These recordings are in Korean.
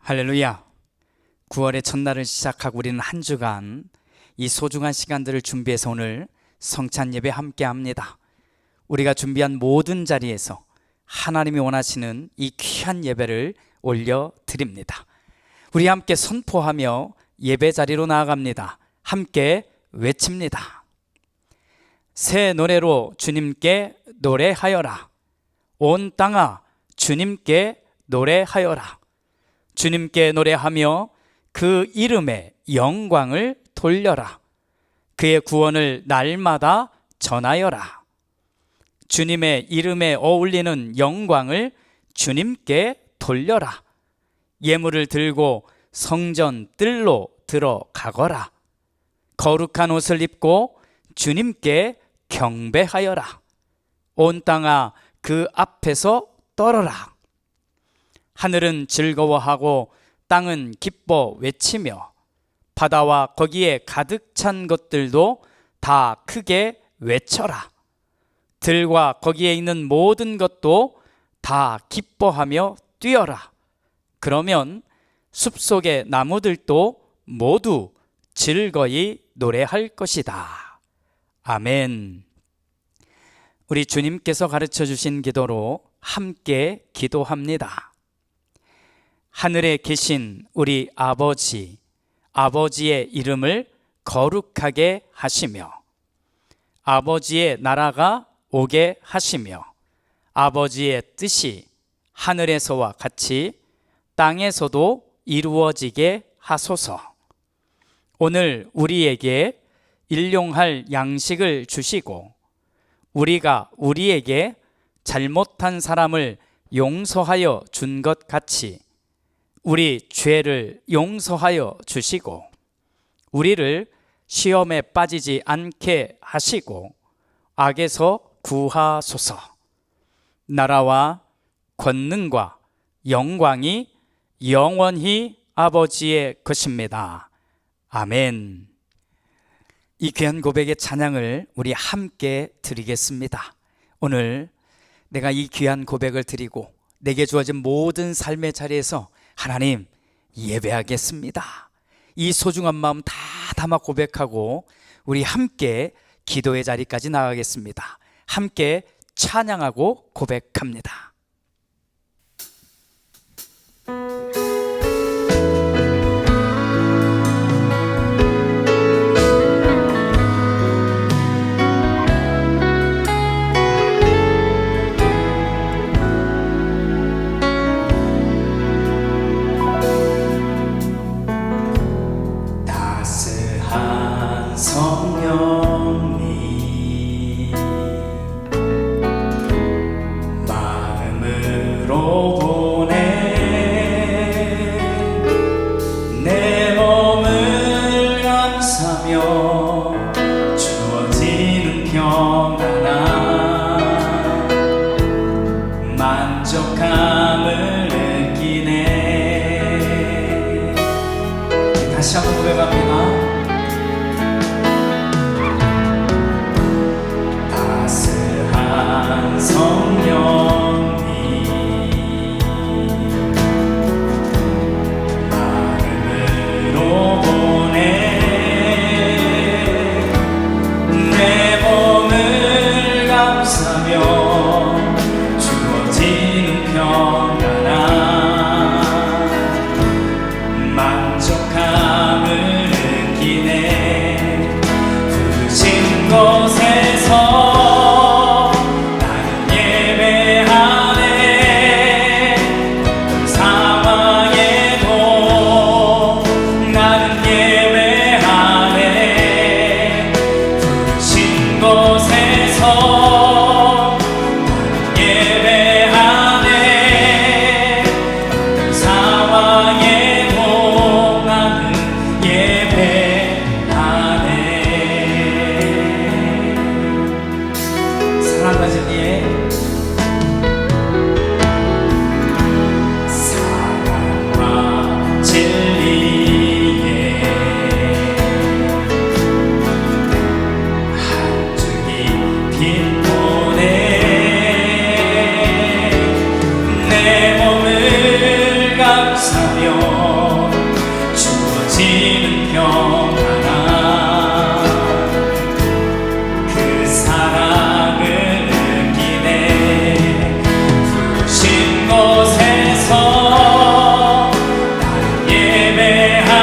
할렐루야. 9월의 첫날을 시작하고 우리는 한 주간 이 소중한 시간들을 준비해서 오늘 성찬 예배 함께 합니다. 우리가 준비한 모든 자리에서 하나님이 원하시는 이 귀한 예배를 올려드립니다. 우리 함께 선포하며 예배 자리로 나아갑니다. 함께 외칩니다. 새 노래로 주님께 노래하여라. 온 땅아 주님께 노래하여라. 주님께 노래하며 그 이름의 영광을 돌려라. 그의 구원을 날마다 전하여라. 주님의 이름에 어울리는 영광을 주님께 돌려라. 예물을 들고 성전 뜰로 들어가거라. 거룩한 옷을 입고 주님께 경배하여라. 온 땅아 그 앞에서 떨어라. 하늘은 즐거워하고 땅은 기뻐 외치며 바다와 거기에 가득 찬 것들도 다 크게 외쳐라. 들과 거기에 있는 모든 것도 다 기뻐하며 뛰어라. 그러면 숲속의 나무들도 모두 즐거이 노래할 것이다. 아멘. 우리 주님께서 가르쳐 주신 기도로 함께 기도합니다. 하늘에 계신 우리 아버지, 아버지의 이름을 거룩하게 하시며 아버지의 나라가 오게 하시며 아버지의 뜻이 하늘에서와 같이 땅에서도 이루어지게 하소서. 오늘 우리에게 일용할 양식을 주시고 우리가 우리에게 잘못한 사람을 용서하여 준 것 같이 우리 죄를 용서하여 주시고 우리를 시험에 빠지지 않게 하시고 악에서 구하소서. 나라와 권능과 영광이 영원히 아버지의 것입니다. 아멘. 이 귀한 고백의 찬양을 우리 함께 드리겠습니다. 오늘 내가 이 귀한 고백을 드리고 내게 주어진 모든 삶의 자리에서 하나님 예배하겠습니다. 이 소중한 마음 다 담아 고백하고 우리 함께 기도의 자리까지 나가겠습니다. 함께 찬양하고 고백합니다. 성령님 마음 주어지는 평안함, 그 사랑을 느끼네. 부르신 곳에서 나는 예배하네.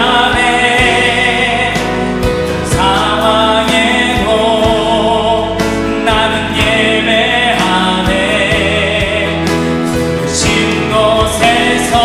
어떤 상황에도 나는 예배하네. 부르신 곳에서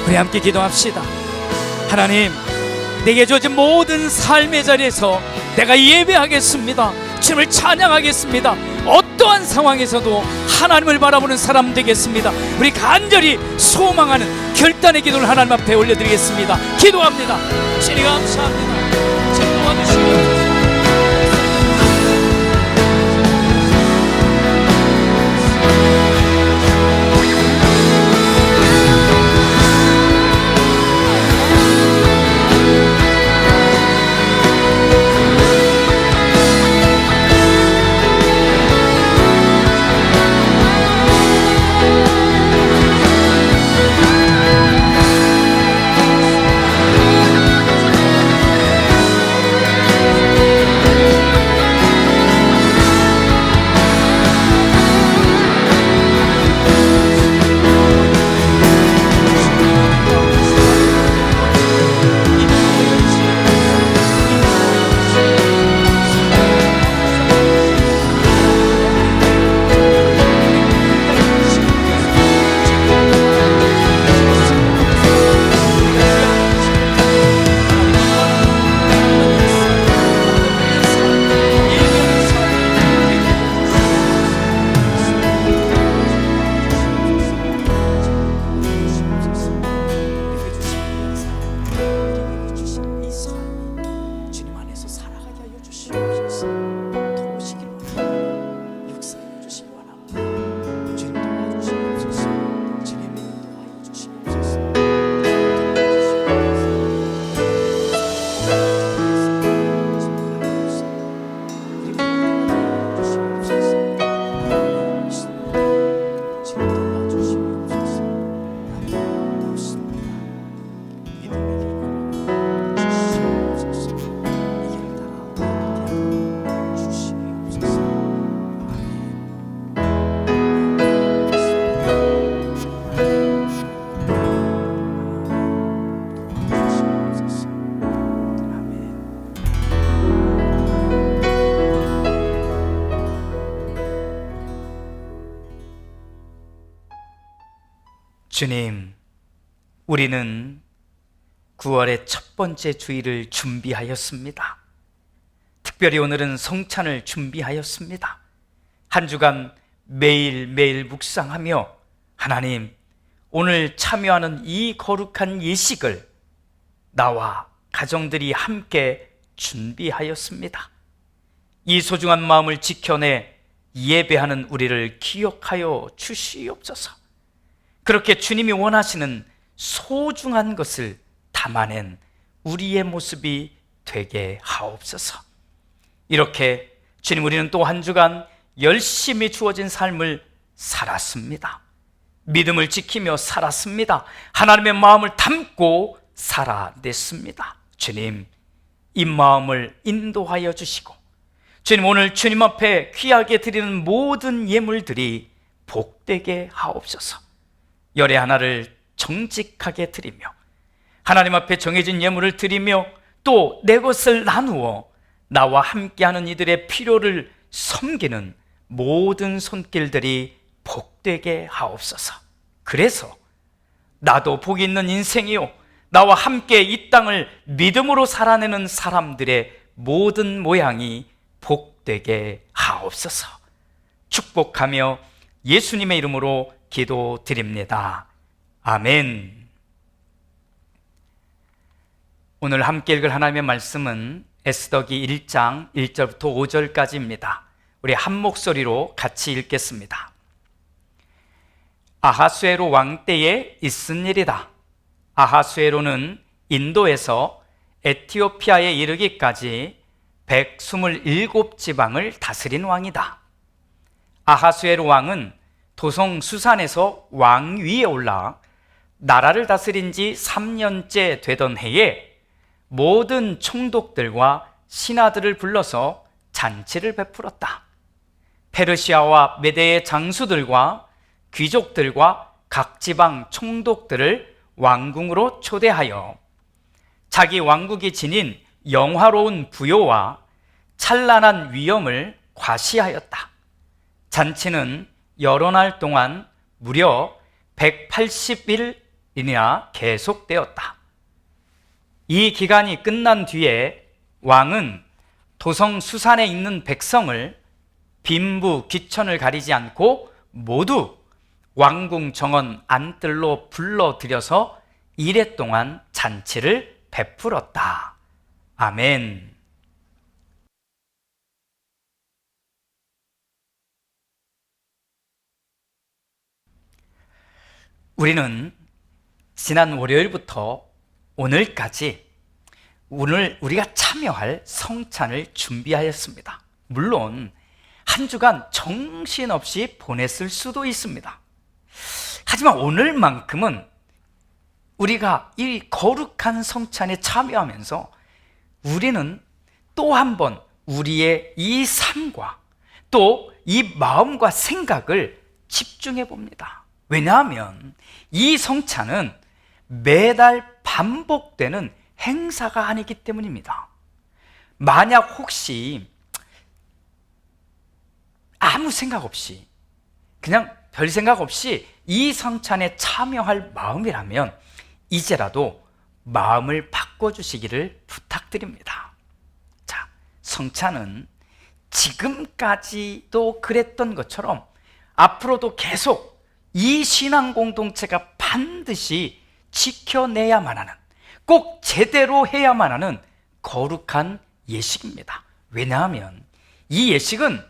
우리 함께 기도합시다. 하나님, 내게 주어진 모든 삶의 자리에서 내가 예배하겠습니다. 주님을 찬양하겠습니다. 어떠한 상황에서도 하나님을 바라보는 사람 되겠습니다. 우리 간절히 소망하는 결단의 기도를 하나님 앞에 올려드리겠습니다. 기도합니다. 주님 감사합니다. 주님 도와주시옵소서. 주님, 우리는 9월의 첫 번째 주일을 준비하였습니다. 특별히 오늘은 성찬을 준비하였습니다. 한 주간 매일매일 묵상하며 하나님, 오늘 참여하는 이 거룩한 예식을 나와 가정들이 함께 준비하였습니다. 이 소중한 마음을 지켜내 예배하는 우리를 기억하여 주시옵소서. 그렇게 주님이 원하시는 소중한 것을 담아낸 우리의 모습이 되게 하옵소서. 이렇게 주님, 우리는 또 한 주간 열심히 주어진 삶을 살았습니다. 믿음을 지키며 살았습니다. 하나님의 마음을 담고 살아냈습니다. 주님, 이 마음을 인도하여 주시고, 주님, 오늘 주님 앞에 귀하게 드리는 모든 예물들이 복되게 하옵소서. 열의 하나를 정직하게 드리며 하나님 앞에 정해진 예물을 드리며 또 내 것을 나누어 나와 함께하는 이들의 필요를 섬기는 모든 손길들이 복되게 하옵소서. 그래서 나도 복 있는 인생이요, 나와 함께 이 땅을 믿음으로 살아내는 사람들의 모든 모양이 복되게 하옵소서. 축복하며 예수님의 이름으로 기도드립니다. 아멘. 오늘 함께 읽을 하나님의 말씀은 에스더기 1장 1절부터 5절까지입니다. 우리 한 목소리로 같이 읽겠습니다. 아하수에로 왕 때에 있은 일이다. 아하수에로는 인도에서 에티오피아에 이르기까지 127지방을 다스린 왕이다. 아하수에로 왕은 도성 수산에서 왕위에 올라 나라를 다스린 지 3년째 되던 해에 모든 총독들과 신하들을 불러서 잔치를 베풀었다. 페르시아와 메대의 장수들과 귀족들과 각 지방 총독들을 왕궁으로 초대하여 자기 왕국이 지닌 영화로운 부요와 찬란한 위엄을 과시하였다. 잔치는 여러 날 동안 무려 180일이나 계속되었다. 이 기간이 끝난 뒤에 왕은 도성 수산에 있는 백성을 빈부 귀천을 가리지 않고 모두 왕궁 정원 안뜰로 불러들여서 이래 동안 잔치를 베풀었다. 아멘. 우리는 지난 월요일부터 오늘까지 오늘 우리가 참여할 성찬을 준비하였습니다. 물론 한 주간 정신없이 보냈을 수도 있습니다. 하지만 오늘만큼은 우리가 이 거룩한 성찬에 참여하면서 우리는 또 한 번 우리의 이 삶과 또 이 마음과 생각을 집중해 봅니다. 왜냐하면 이 성찬은 매달 반복되는 행사가 아니기 때문입니다. 만약 혹시 아무 생각 없이 그냥 별 생각 없이 이 성찬에 참여할 마음이라면 이제라도 마음을 바꿔주시기를 부탁드립니다. 자, 성찬은 지금까지도 그랬던 것처럼 앞으로도 계속 이 신앙 공동체가 반드시 지켜내야만 하는, 꼭 제대로 해야만 하는 거룩한 예식입니다. 왜냐하면 이 예식은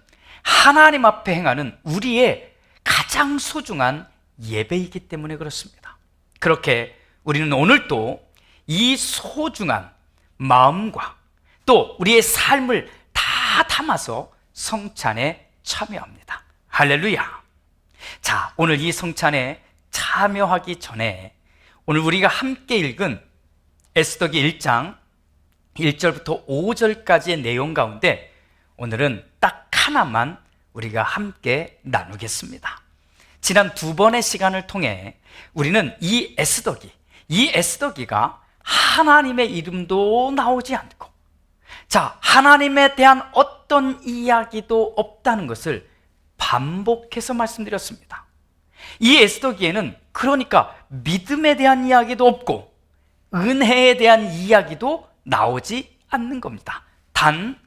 하나님 앞에 행하는 우리의 가장 소중한 예배이기 때문에 그렇습니다. 그렇게 우리는 오늘도 이 소중한 마음과 또 우리의 삶을 다 담아서 성찬에 참여합니다. 할렐루야. 자, 오늘 이 성찬에 참여하기 전에 오늘 우리가 함께 읽은 에스더기 1장 1절부터 5절까지의 내용 가운데 오늘은 딱 하나만 우리가 함께 나누겠습니다. 지난 두 번의 시간을 통해 우리는 이 에스더기가 하나님의 이름도 나오지 않고, 자, 하나님에 대한 어떤 이야기도 없다는 것을 반복해서 말씀드렸습니다. 이 에스더기에는 그러니까 믿음에 대한 이야기도 없고 은혜에 대한 이야기도 나오지 않는 겁니다. 단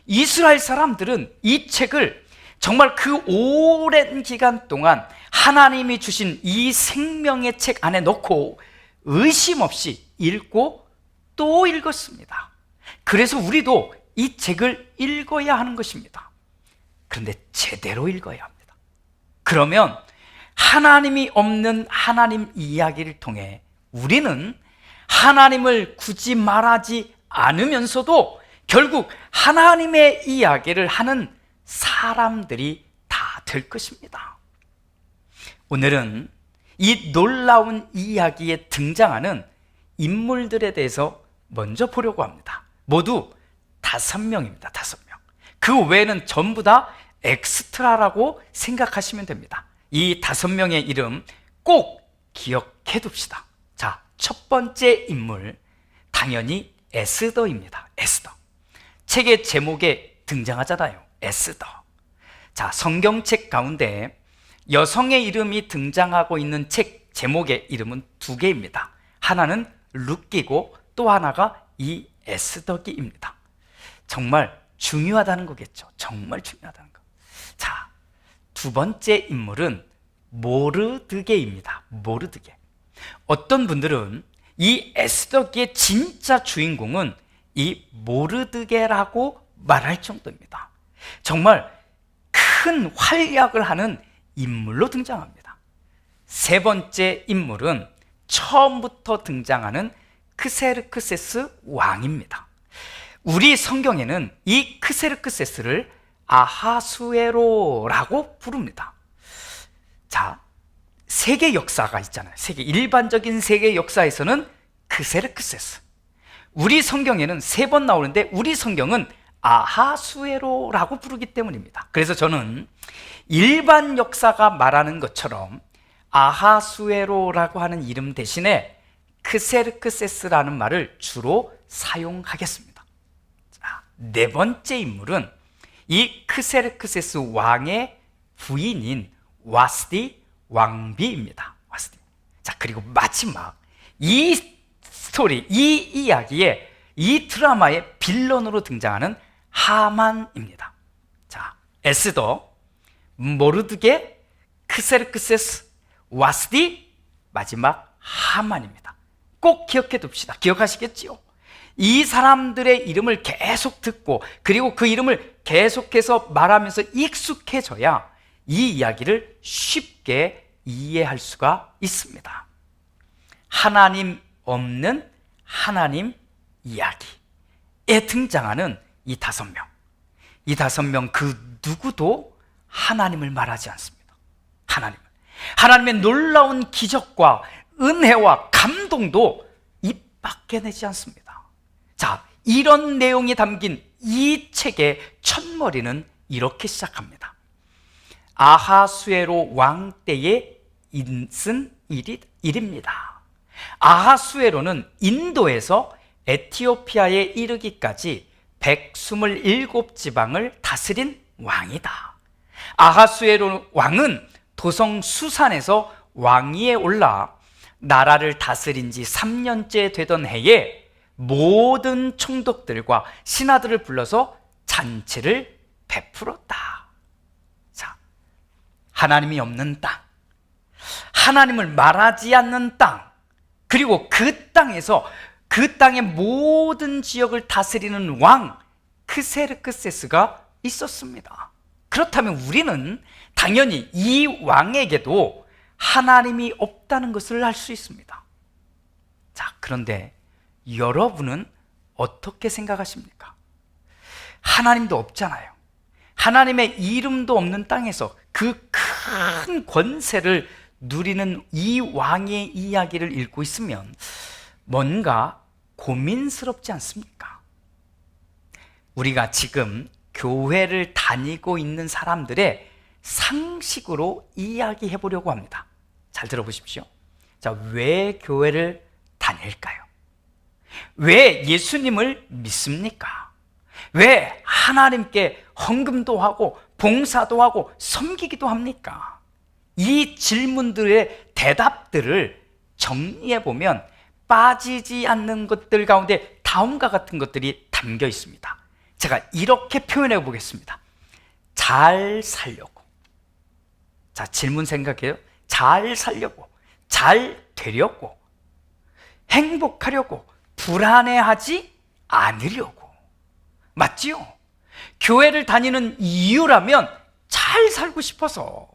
이스라엘 사람들은 이 책을 정말 그 오랜 기간 동안 하나님이 주신 이 생명의 책 안에 넣고 의심 없이 읽고 또 읽었습니다. 그래서 우리도 이 책을 읽어야 하는 것입니다. 그런데 제대로 읽어야 합니다. 그러면 하나님이 없는 하나님 이야기를 통해 우리는 하나님을 굳이 말하지 않으면서도 결국 하나님의 이야기를 하는 사람들이 다 될 것입니다. 오늘은 이 놀라운 이야기에 등장하는 인물들에 대해서 먼저 보려고 합니다. 모두 5명입니다. 5명. 그 외에는 전부 다 엑스트라라고 생각하시면 됩니다. 이 5명의 이름 꼭 기억해 둡시다. 자, 첫 번째 인물, 당연히 에스더입니다. 에스더. 책의 제목에 등장하잖아요. 에스더. 자, 성경책 가운데 여성의 이름이 등장하고 있는 책 제목의 이름은 2개입니다. 하나는 룻기고 또 하나가 이 에스더기입니다. 정말 중요하다는 거겠죠. 정말 중요하다는 거. 자, 두 번째 인물은 모르드게입니다. 모르드게. 어떤 분들은 이 에스더기의 진짜 주인공은 이 모르드게라고 말할 정도입니다. 정말 큰 활약을 하는 인물로 등장합니다. 세 번째 인물은 처음부터 등장하는 크세르크세스 왕입니다. 우리 성경에는 이 크세르크세스를 아하수에로라고 부릅니다. 자, 세계 역사가 있잖아요. 일반적인 세계 역사에서는 크세르크세스. 우리 성경에는 3번 나오는데 우리 성경은 아하수에로라고 부르기 때문입니다. 그래서 저는 일반 역사가 말하는 것처럼 아하수에로라고 하는 이름 대신에 크세르크세스라는 말을 주로 사용하겠습니다. 자, 네 번째 인물은 이 크세르크세스 왕의 부인인 와스디 왕비입니다. 와스디. 자, 그리고 마지막 이 스토리, 이 이야기에 이 드라마의 빌런으로 등장하는 하만입니다. 자, 에스더, 모르드게, 크세르크세스, 와스디, 마지막 하만입니다. 꼭 기억해 둡시다. 기억하시겠지요? 이 사람들의 이름을 계속 듣고 그리고 그 이름을 계속해서 말하면서 익숙해져야 이 이야기를 쉽게 이해할 수가 있습니다. 하나님 없는 하나님 이야기에 등장하는 이 5명. 이 5명 그 누구도 하나님을 말하지 않습니다. 하나님의 놀라운 기적과 은혜와 감동도 입 밖에 내지 않습니다. 자, 이런 내용이 담긴 이 책의 첫머리는 이렇게 시작합니다. 아하수에로 왕 때에 있은 일입니다. 아하수에로는 인도에서 에티오피아에 이르기까지 127지방을 다스린 왕이다. 아하수에로 왕은 도성 수산에서 왕위에 올라 나라를 다스린 지 3년째 되던 해에 모든 총독들과 신하들을 불러서 잔치를 베풀었다. 자, 하나님이 없는 땅, 하나님을 말하지 않는 땅, 그리고 그 땅에서 그 땅의 모든 지역을 다스리는 왕 크세르크세스가 있었습니다. 그렇다면 우리는 당연히 이 왕에게도 하나님이 없다는 것을 알 수 있습니다. 자, 그런데 여러분은 어떻게 생각하십니까? 하나님도 없잖아요. 하나님의 이름도 없는 땅에서 그 큰 권세를 누리는 이 왕의 이야기를 읽고 있으면 뭔가 고민스럽지 않습니까? 우리가 지금 교회를 다니고 있는 사람들의 상식으로 이야기해 보려고 합니다. 잘 들어보십시오. 자, 왜 교회를 다닐까요? 왜 예수님을 믿습니까? 왜 하나님께 헌금도 하고 봉사도 하고 섬기기도 합니까? 이 질문들의 대답들을 정리해 보면 빠지지 않는 것들 가운데 다음과 같은 것들이 담겨 있습니다. 제가 이렇게 표현해 보겠습니다. 잘 살려고. 자, 질문 생각해요. 잘 살려고, 잘 되려고, 행복하려고, 불안해하지 않으려고. 맞지요? 교회를 다니는 이유라면 잘 살고 싶어서,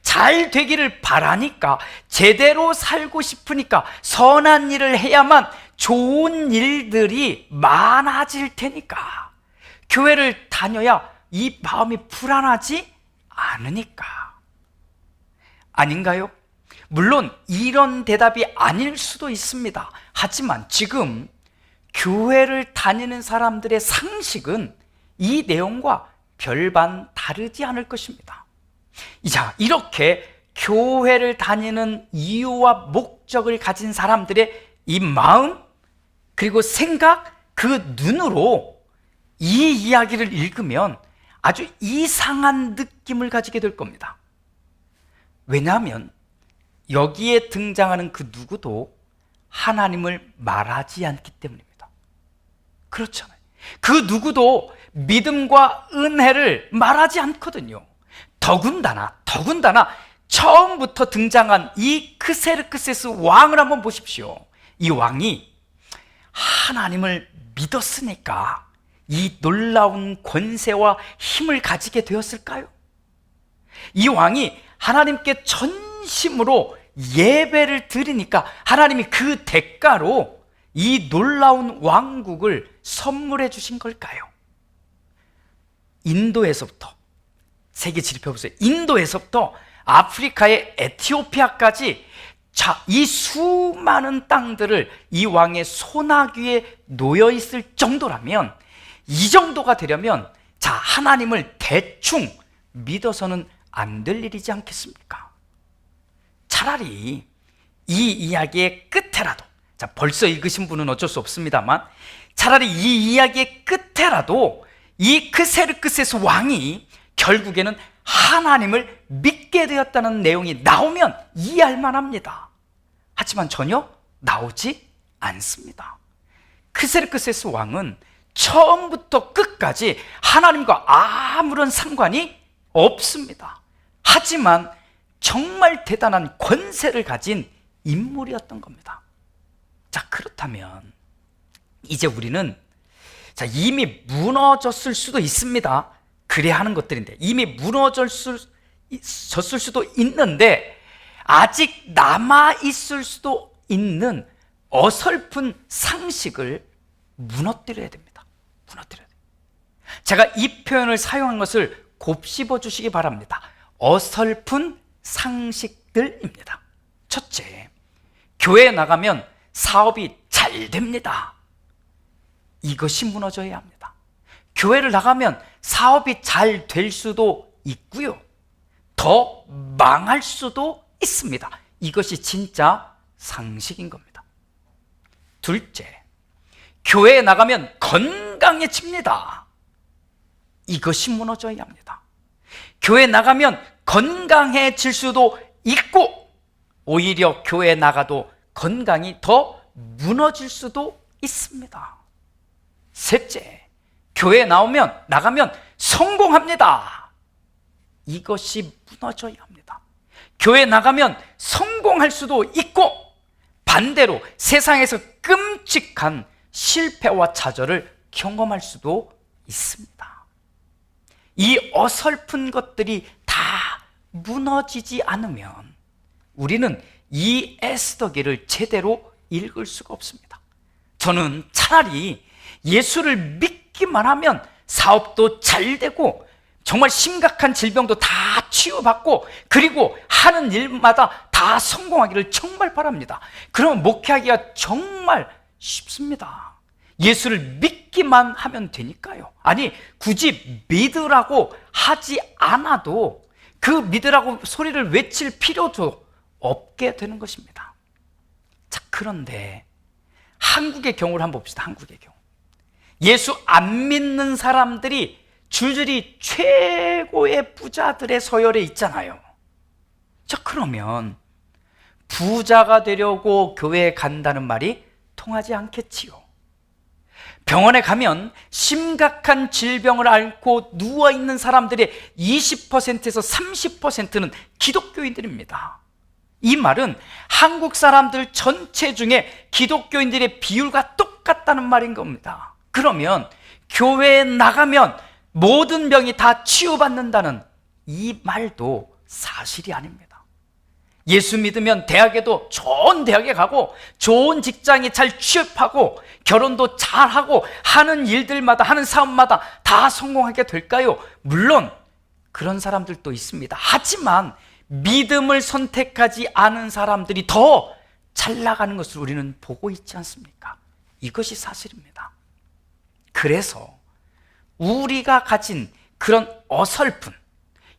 잘 되기를 바라니까, 제대로 살고 싶으니까, 선한 일을 해야만 좋은 일들이 많아질 테니까, 교회를 다녀야 이 마음이 불안하지 않으니까. 아닌가요? 물론 이런 대답이 아닐 수도 있습니다. 하지만 지금 교회를 다니는 사람들의 상식은 이 내용과 별반 다르지 않을 것입니다. 자, 이렇게 교회를 다니는 이유와 목적을 가진 사람들의 이 마음, 그리고 생각, 그 눈으로 이 이야기를 읽으면 아주 이상한 느낌을 가지게 될 겁니다. 왜냐하면 여기에 등장하는 그 누구도 하나님을 말하지 않기 때문입니다. 그렇잖아요. 그 누구도 믿음과 은혜를 말하지 않거든요. 더군다나 처음부터 등장한 이 크세르크세스 왕을 한번 보십시오. 이 왕이 하나님을 믿었으니까 이 놀라운 권세와 힘을 가지게 되었을까요? 이 왕이 하나님께 전심으로 예배를 드리니까 하나님이 그 대가로 이 놀라운 왕국을 선물해 주신 걸까요? 인도에서부터, 세계 지립해보세요. 인도에서부터 아프리카의 에티오피아까지, 자, 이 수많은 땅들을 이 왕의 소나귀에 놓여 있을 정도라면, 이 정도가 되려면, 자, 하나님을 대충 믿어서는 안 될 일이지 않겠습니까? 차라리 이 이야기의 끝에라도, 자, 벌써 읽으신 분은 어쩔 수 없습니다만, 차라리 이 이야기의 끝에라도 이 크세르크세스 왕이 결국에는 하나님을 믿게 되었다는 내용이 나오면 이해할 만합니다. 하지만 전혀 나오지 않습니다. 크세르크세스 왕은 처음부터 끝까지 하나님과 아무런 상관이 없습니다. 하지만 정말 대단한 권세를 가진 인물이었던 겁니다. 자, 그렇다면 이제 우리는, 자, 이미 무너졌을 수도 있습니다. 그래야 하는 것들인데 이미 무너졌을 수도 있는데 아직 남아있을 수도 있는 어설픈 상식을 무너뜨려야 됩니다. 무너뜨려야 돼요. 제가 이 표현을 사용한 것을 곱씹어 주시기 바랍니다. 어설픈 상식들입니다. 첫째, 교회에 나가면 사업이 잘 됩니다. 이것이 무너져야 합니다. 교회를 나가면 사업이 잘 될 수도 있고요, 더 망할 수도 있습니다. 이것이 진짜 상식인 겁니다. 둘째, 교회에 나가면 건강해집니다. 이것이 무너져야 합니다. 교회에 나가면 건강해질 수도 있고, 오히려 교회에 나가도 건강이 더 무너질 수도 있습니다. 셋째, 교회에 나가면 성공합니다. 이것이 무너져야 합니다. 교회에 나가면 성공할 수도 있고, 반대로 세상에서 끔찍한 실패와 좌절을 경험할 수도 있습니다. 이 어설픈 것들이 다 무너지지 않으면 우리는 이 에스더기를 제대로 읽을 수가 없습니다. 저는 차라리 예수를 믿기만 하면 사업도 잘 되고 정말 심각한 질병도 다 치유받고 그리고 하는 일마다 다 성공하기를 정말 바랍니다. 그러면 목회하기가 정말 쉽습니다. 예수를 믿기만 하면 되니까요. 아니, 굳이 믿으라고 하지 않아도 그 믿으라고 소리를 외칠 필요도 없게 되는 것입니다. 자, 그런데 한국의 경우를 한번 봅시다. 한국의 경우. 예수 안 믿는 사람들이 줄줄이 최고의 부자들의 서열에 있잖아요. 자, 그러면 부자가 되려고 교회에 간다는 말이 통하지 않겠지요. 병원에 가면 심각한 질병을 앓고 누워있는 사람들의 20%에서 30%는 기독교인들입니다. 이 말은 한국 사람들 전체 중에 기독교인들의 비율과 똑같다는 말인 겁니다. 그러면 교회에 나가면 모든 병이 다 치유받는다는 이 말도 사실이 아닙니다. 예수 믿으면 대학에도 좋은 대학에 가고 좋은 직장에 잘 취업하고 결혼도 잘하고 하는 일들마다 하는 사업마다 다 성공하게 될까요? 물론 그런 사람들도 있습니다. 하지만 믿음을 선택하지 않은 사람들이 더 잘 나가는 것을 우리는 보고 있지 않습니까? 이것이 사실입니다. 그래서 우리가 가진 그런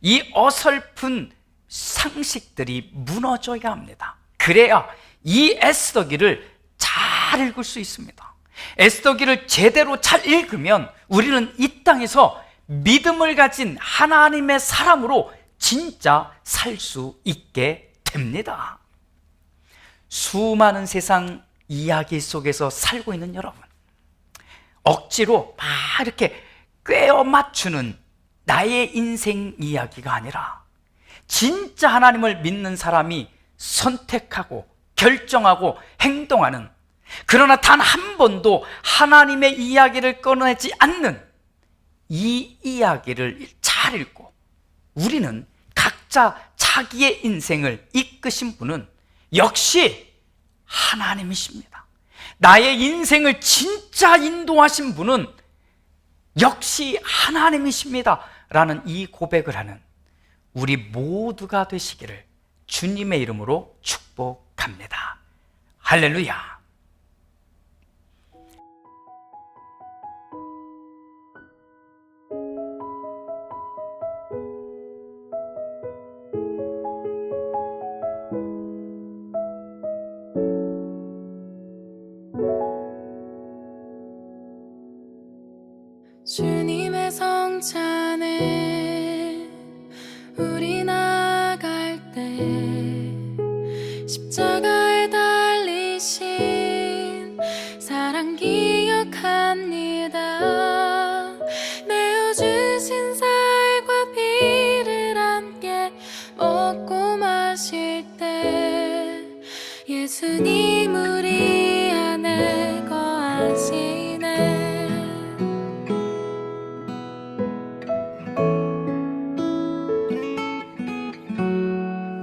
이 어설픈 상식들이 무너져야 합니다. 그래야 이 에스더기를 잘 읽을 수 있습니다. 에스더기를 제대로 잘 읽으면 우리는 이 땅에서 믿음을 가진 하나님의 사람으로 진짜 살 수 있게 됩니다. 수많은 세상 이야기 속에서 살고 있는 여러분, 억지로 막 이렇게 꿰어 맞추는 나의 인생 이야기가 아니라 진짜 하나님을 믿는 사람이 선택하고 결정하고 행동하는, 그러나 단 한 번도 하나님의 이야기를 꺼내지 않는 이 이야기를 잘 읽고 우리는 각자 자기의 인생을 이끄신 분은 역시 하나님이십니다. 나의 인생을 진짜 인도하신 분은 역시 하나님이십니다 라는 이 고백을 하는 우리 모두가 되시기를 주님의 이름으로 축복합니다. 할렐루야. 주님의 성찬에 우리 나갈 때 십자가에 달리신 사랑 기억합니다. 내어주신 살과 피를 함께 먹고 마실 때 예수님 우리 안에 거하시네.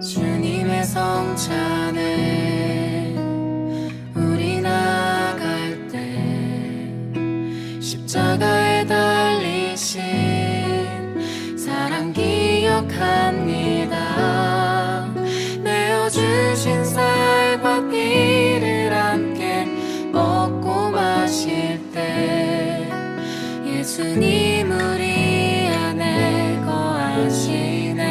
주님의 성찬에 우리 나갈 때 십자가에 달리신 사랑 기억합니다. 내어주신 살과 피를 함께 먹고 마실 때 예수님 우리 안에 거하시네.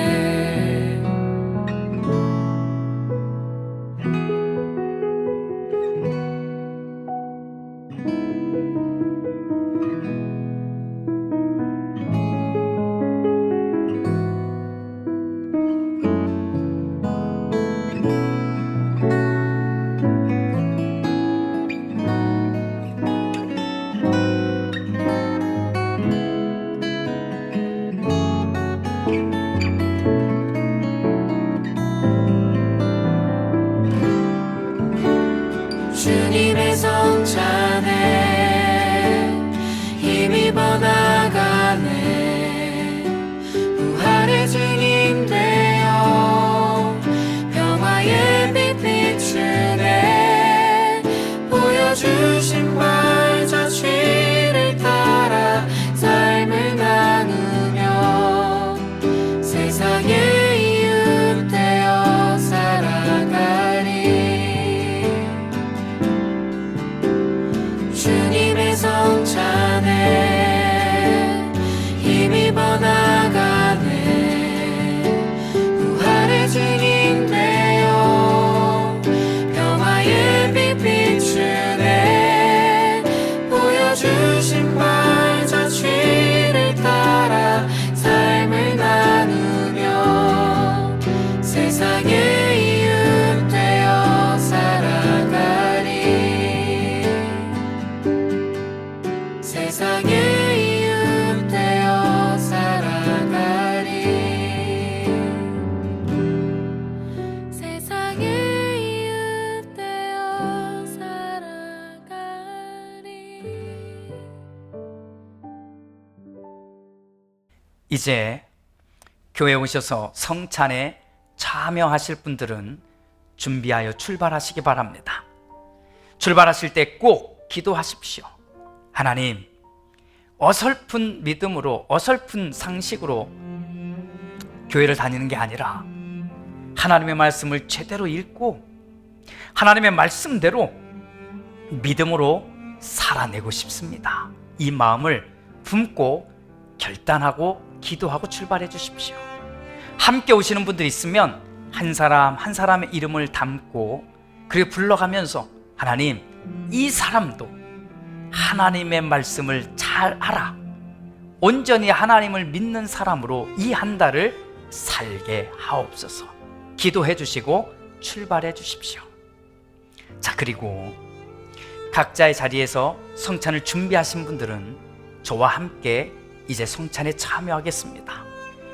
주님의 성찬에 힘입어 나가네. 부활의 증인 되어 평화의 빛 비추네. 보여주신 발자취를 따라 삶을 나누며 세상의 이웃 되어 살아가리. 주님의 성찬에 힘입어 나가네. 부활의 증인 되어 평화의 빛 비추네. 보여주신 발자취를 따라 삶을 나누며 세상의 이웃 되어 살아가리. 이제 교회에 오셔서 성찬에 참여하실 분들은 준비하여 출발하시기 바랍니다. 출발하실 때 꼭 기도하십시오. 하나님, 어설픈 믿음으로, 어설픈 상식으로 교회를 다니는 게 아니라 하나님의 말씀을 제대로 읽고 하나님의 말씀대로 믿음으로 살아내고 싶습니다. 이 마음을 품고 결단하고 기도하고 출발해 주십시오. 함께 오시는 분들이 있으면 한 사람 한 사람의 이름을 담고 그리고 불러가면서 하나님, 이 사람도 하나님의 말씀을 잘 알아 온전히 하나님을 믿는 사람으로 이 한 달을 살게 하옵소서. 기도해 주시고 출발해 주십시오. 자, 그리고 각자의 자리에서 성찬을 준비하신 분들은 저와 함께 이제 성찬에 참여하겠습니다.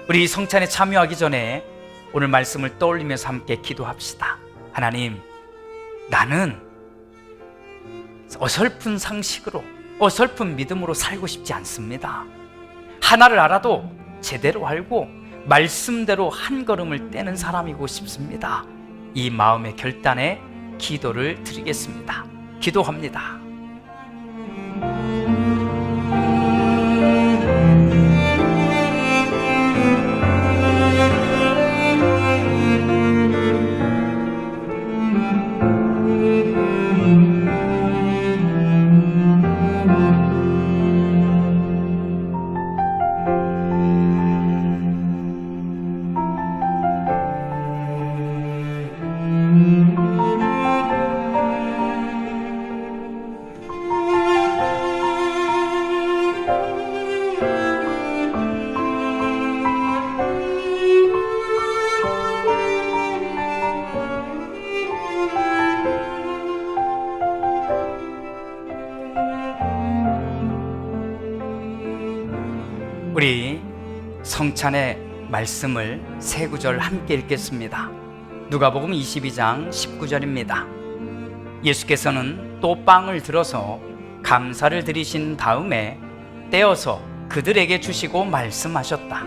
우리 이 성찬에 참여하기 전에 오늘 말씀을 떠올리면서 함께 기도합시다. 하나님, 나는 어설픈 상식으로, 어설픈 믿음으로 살고 싶지 않습니다. 하나를 알아도 제대로 알고 말씀대로 한 걸음을 떼는 사람이고 싶습니다. 이 마음의 결단에 기도를 드리겠습니다. 기도합니다. 우리 성찬의 말씀을 세 구절 함께 읽겠습니다. 누가복음 22장 19절입니다. 예수께서는 또 빵을 들어서 감사를 드리신 다음에 떼어서 그들에게 주시고 말씀하셨다.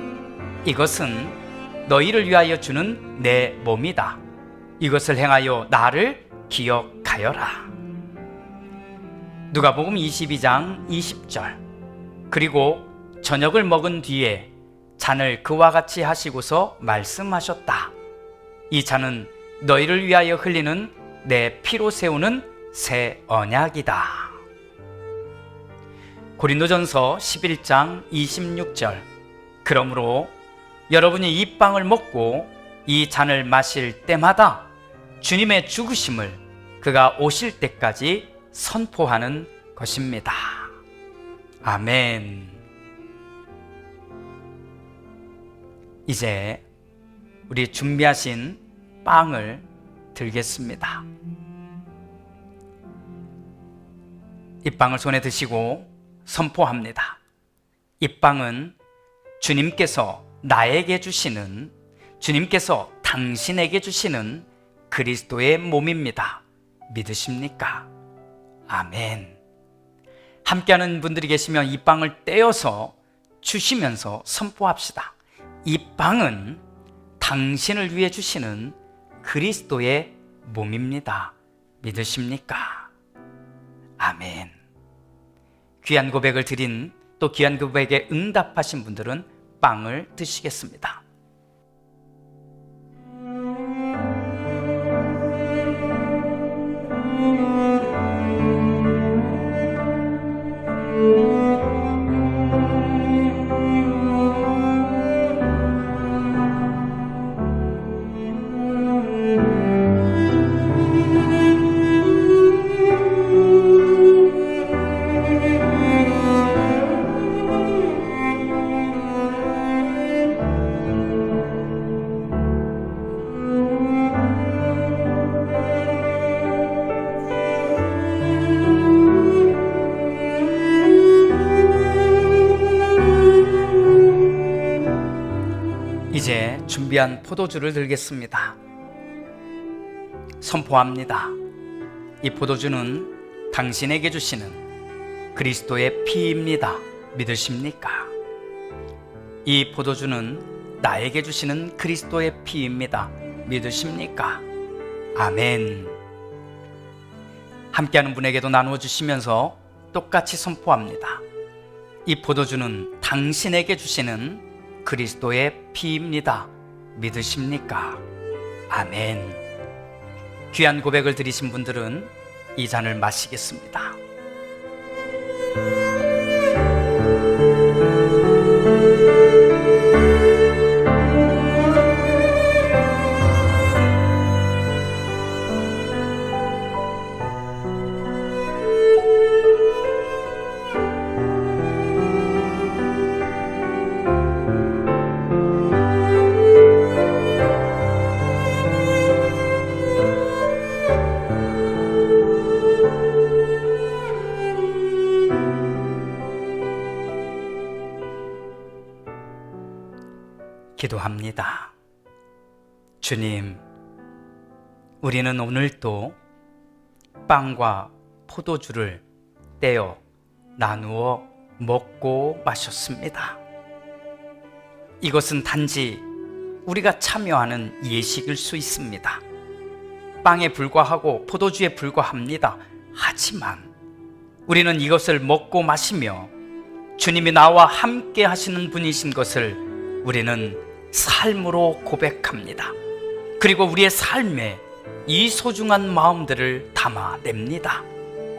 이것은 너희를 위하여 주는 내 몸이다. 이것을 행하여 나를 기억하여라. 누가복음 22장 20절. 그리고 저녁을 먹은 뒤에 잔을 그와 같이 하시고서 말씀하셨다. 이 잔은 너희를 위하여 흘리는 내 피로 세우는 새 언약이다. 고린도전서 11장 26절. 그러므로 여러분이 이 빵을 먹고 이 잔을 마실 때마다 주님의 죽으심을 그가 오실 때까지 선포하는 것입니다. 아멘. 이제 우리 준비하신 빵을 들겠습니다. 이 빵을 손에 드시고 선포합니다. 이 빵은 주님께서 나에게 주시는, 주님께서 당신에게 주시는 그리스도의 몸입니다. 믿으십니까? 아멘. 함께하는 분들이 계시면 이 빵을 떼어서 주시면서 선포합시다. 이 빵은 당신을 위해 주시는 그리스도의 몸입니다. 믿으십니까? 아멘. 귀한 고백을 드린, 또 귀한 고백에 응답하신 분들은 빵을 드시겠습니다. 이제 준비한 포도주를 들겠습니다. 선포합니다. 이 포도주는 당신에게 주시는 그리스도의 피입니다. 믿으십니까? 이 포도주는 나에게 주시는 그리스도의 피입니다. 믿으십니까? 아멘. 함께하는 분에게도 나누어 주시면서 똑같이 선포합니다. 이 포도주는 당신에게 주시는 그리스도의 피입니다. 믿으십니까? 아멘. 귀한 고백을 드리신 분들은 이 잔을 마시겠습니다. 기도합니다. 주님, 우리는 오늘도 빵과 포도주를 떼어 나누어 먹고 마셨습니다. 이것은 단지 우리가 참여하는 예식일 수 있습니다. 빵에 불과하고 포도주에 불과합니다. 하지만 우리는 이것을 먹고 마시며 주님이 나와 함께 하시는 분이신 것을 우리는 삶으로 고백합니다. 그리고 우리의 삶에 이 소중한 마음들을 담아냅니다.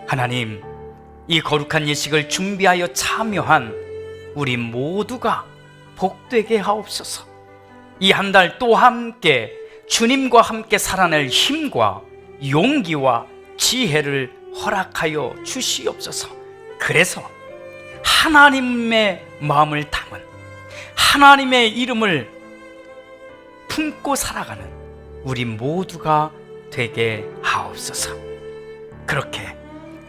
하나님, 이 거룩한 예식을 준비하여 참여한 우리 모두가 복되게 하옵소서. 이 한 달 또 함께 주님과 함께 살아낼 힘과 용기와 지혜를 허락하여 주시옵소서. 그래서 하나님의 마음을 담은, 하나님의 이름을 품고 살아가는 우리 모두가 되게 하옵소서. 그렇게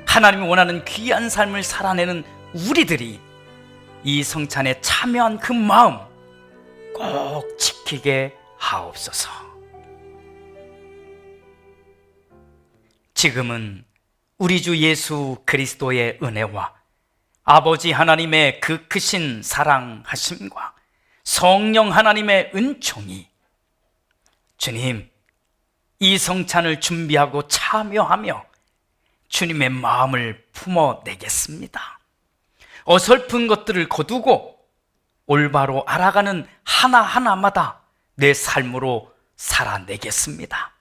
하나님이 원하는 귀한 삶을 살아내는 우리들이 이 성찬에 참여한 그 마음 꼭 지키게 하옵소서. 지금은 우리 주 예수 그리스도의 은혜와 아버지 하나님의 그 크신 사랑하심과 성령 하나님의 은총이, 주님, 이 성찬을 준비하고 참여하며 주님의 마음을 품어내겠습니다. 어설픈 것들을 거두고 올바로 알아가는 하나하나마다 내 삶으로 살아내겠습니다.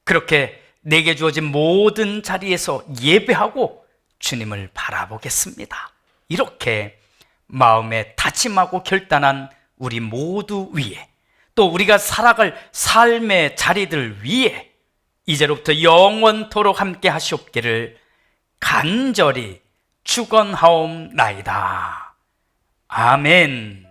그렇게 내게 주어진 모든 자리에서 예배하고 주님을 바라보겠습니다. 이렇게 마음에 다짐하고 결단한 우리 모두 위에, 또 우리가 살아갈 삶의 자리들 위에 이제로부터 영원토록 함께 하시옵기를 간절히 축원하옵나이다. 아멘.